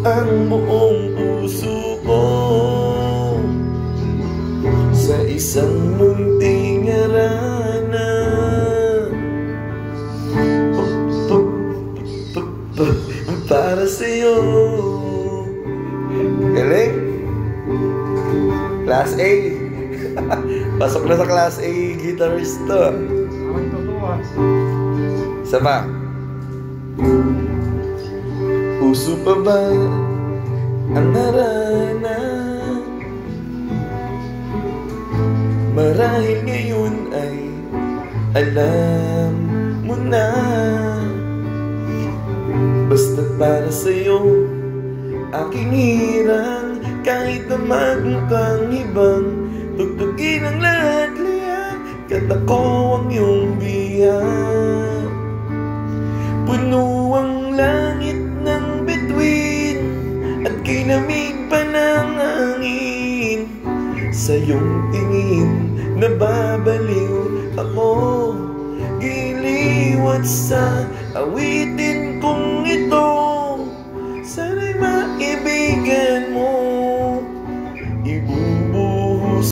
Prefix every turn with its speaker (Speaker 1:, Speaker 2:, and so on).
Speaker 1: ang buong puso ko sa isang munting harana. Para sa'yo. Galing. Class A. Pasok na sa Class A guitarist to. Isa pa. Puso pa ba ang harana? Marahil ngayon ay alam mo na. Basta para sa'yo aking hirang, kahit na magmukhang ibang tugtugin ang lahat-lahat, katako ang iyong bihag. Puno ang langit ng bituin at kinamig pa ng hangin. Sa iyong tingin nababaliw ako, giliw at sa awitin